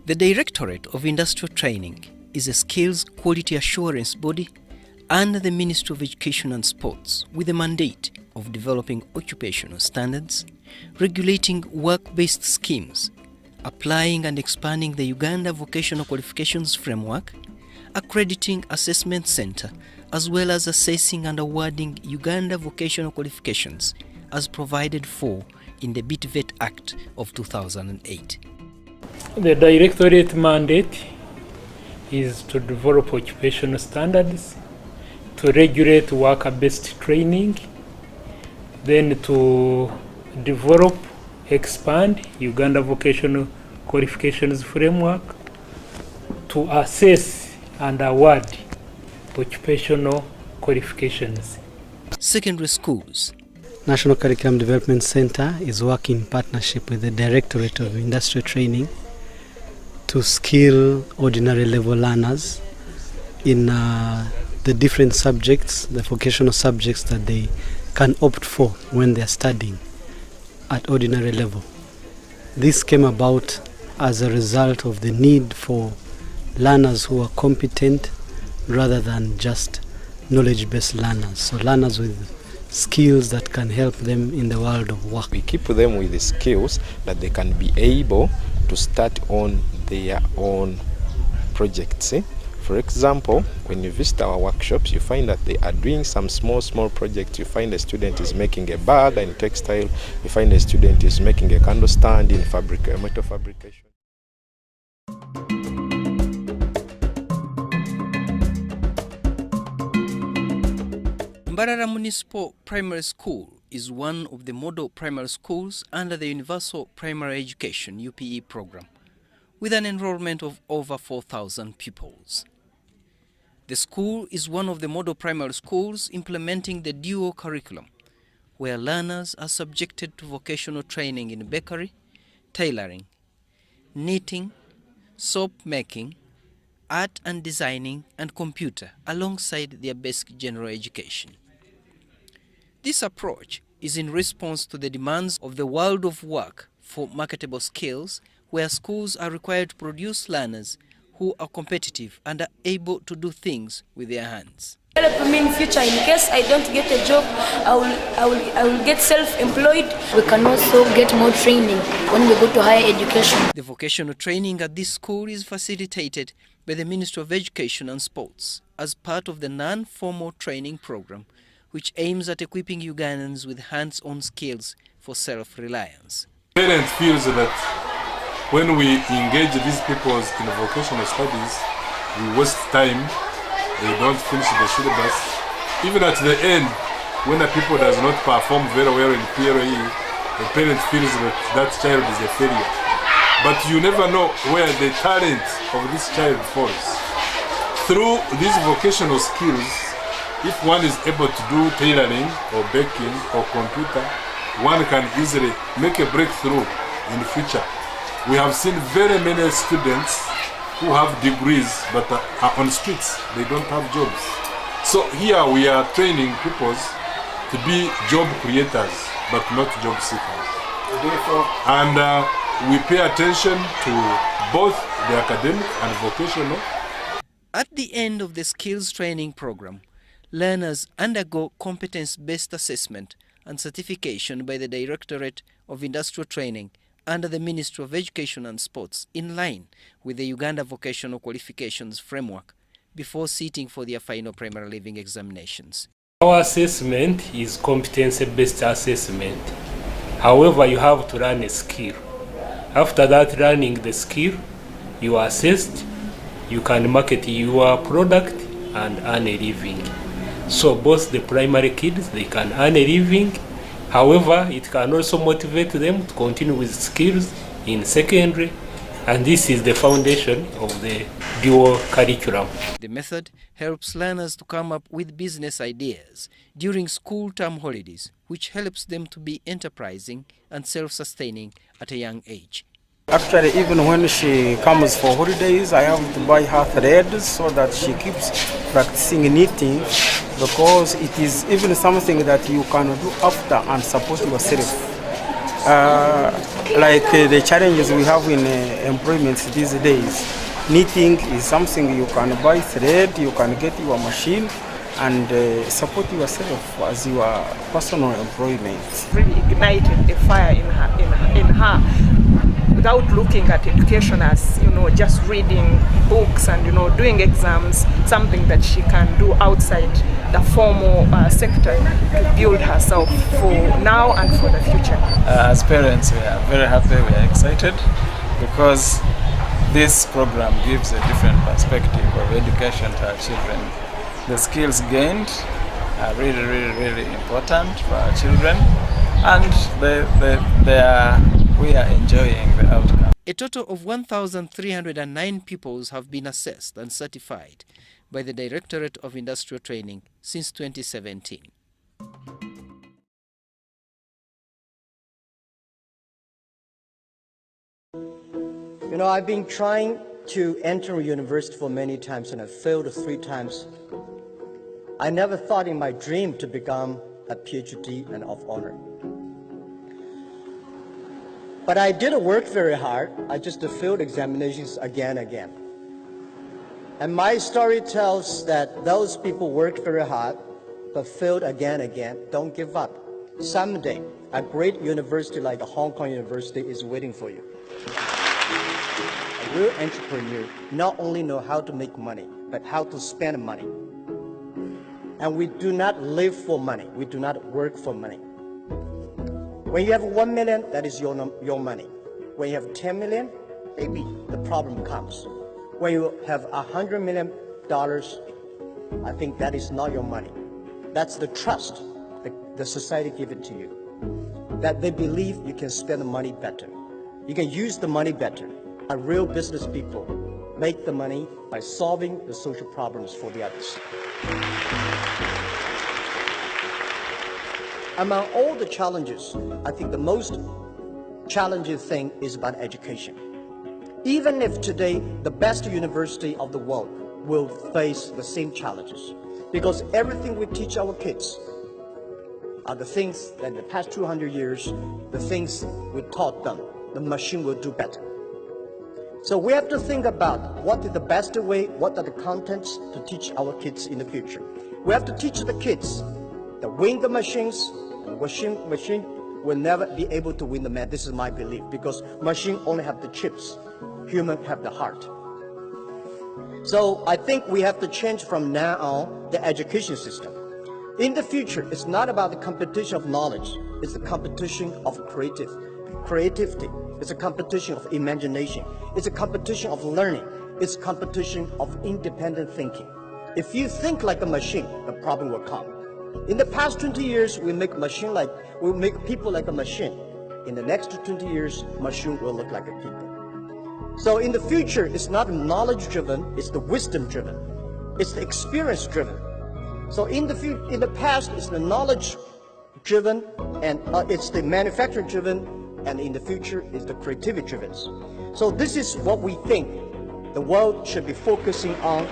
The Directorate of Industrial Training is a skills quality assurance body under the Ministry of Education and Sports with the mandate of developing occupational standards, regulating work-based schemes, applying and expanding the Uganda Vocational Qualifications Framework, accrediting assessment center, as well as assessing and awarding Uganda vocational qualifications as provided for in the DIT Act of 2008. The Directorate mandate is to develop occupational standards, to regulate worker-based training, then to develop, expand Uganda Vocational Qualifications Framework, to assess and award occupational qualifications. Secondary schools. National Curriculum Development Center is working in partnership with the Directorate of Industrial Training to skill ordinary level learners in the different subjects, the vocational subjects that they can opt for when they are studying at ordinary level. This came about as a result of the need for learners who are competent rather than just knowledge-based learners. So learners with skills that can help them in the world of work. We keep them with the skills that they can be able to start on their own projects. For example, when you visit our workshops, you find that they are doing some small projects. You find a student is making a bag in textile. You find a student is making a candle stand in metal fabrication. Mbarara Municipal Primary School is one of the model primary schools under the Universal Primary Education UPE program, with an enrollment of over 4,000 pupils. The school is one of the model primary schools implementing the dual curriculum, where learners are subjected to vocational training in bakery, tailoring, knitting, soap making, art and designing, and computer, alongside their basic general education. This approach is in response to the demands of the world of work for marketable skills, where schools are required to produce learners who are competitive and are able to do things with their hands. Help me in future in case I don't get a job, I will get self-employed. We can also get more training when we go to higher education. The vocational training at this school is facilitated by the Ministry of Education and Sports as part of the non-formal training program, which aims at equipping Ugandans with hands-on skills for self-reliance. Parents feel that when we engage these people in vocational studies, we waste time, they don't finish the syllabus. Even at the end, when the people does not perform very well in PLE, the parent feels that that child is a failure. But you never know where the talent of this child falls. Through these vocational skills, if one is able to do tailoring or baking or computer, one can easily make a breakthrough in the future. We have seen very many students who have degrees but are on streets. They don't have jobs. So here we are training people to be job creators but not job seekers. And we pay attention to both the academic and vocational. At the end of the skills training program, learners undergo competence-based assessment and certification by the Directorate of Industrial Training under the Ministry of Education and Sports, in line with the Uganda Vocational Qualifications Framework, before sitting for their final primary leaving examinations. Our assessment is competence-based assessment. However, you have to learn a skill. After that, learning the skill, you are assessed, you can market your product and earn a living. So both the primary kids, they can earn a living. However, it can also motivate them to continue with skills in secondary, and this is the foundation of the dual curriculum. The method helps learners to come up with business ideas during school term holidays, which helps them to be enterprising and self-sustaining at a young age. Actually, even when she comes for holidays, I have to buy her threads so that she keeps practicing knitting, because it is even something that you can do after and support yourself. The challenges we have in employment these days. Knitting is something you can buy thread, you can get your machine and support yourself as your personal employment. Really ignited a fire in her without looking at education as, just reading books and, doing exams, something that she can do outside the formal sector to build herself for now and for the future. As parents, we are very happy, we are excited because this program gives a different perspective of education to our children. The skills gained are really, really, really important for our children, and we are enjoying the outcome. A total of 1,309 pupils have been assessed and certified by the Directorate of Industrial Training since 2017. I've been trying to enter a university for many times and I failed 3 times. I never thought in my dream to become a PhD and of honor. But I did work very hard. I just failed examinations again and again. And my story tells that those people worked very hard but failed again and again. Don't give up. Someday, a great university like Hong Kong University is waiting for you. A real entrepreneur not only know how to make money, but how to spend money. And we do not live for money. We do not work for money. When you have 1 million, that is your money. When you have 10 million, maybe the problem comes. When you have $100 million, I think that is not your money. That's the trust the society give it to you. That they believe you can spend the money better. You can use the money better. Real business people make the money by solving the social problems for the others. Among all the challenges, I think the most challenging thing is about education. Even if today the best university of the world will face the same challenges, because everything we teach our kids are the things that in the past 200 years, the things we taught them, the machine will do better. So we have to think about what is the best way, what are the contents to teach our kids in the future. We have to teach the kids that win the machines, and machine will never be able to win the man. This is my belief, because machine only have the chips, human have the heart. So I think we have to change from now on the education system. In the future, it's not about the competition of knowledge, it's the competition of creativity. It's a competition of imagination. It's a competition of learning. It's a competition of independent thinking. If you think like a machine, the problem will come. In the past 20 years, we make people like a machine. In the next 20 years, machine will look like a people. So in the future, it's not knowledge-driven, it's the wisdom-driven. It's the experience-driven. So in the past, it's the knowledge-driven, and it's the manufacturing-driven, and in the future is the creativity-driven. So this is what we think the world should be focusing on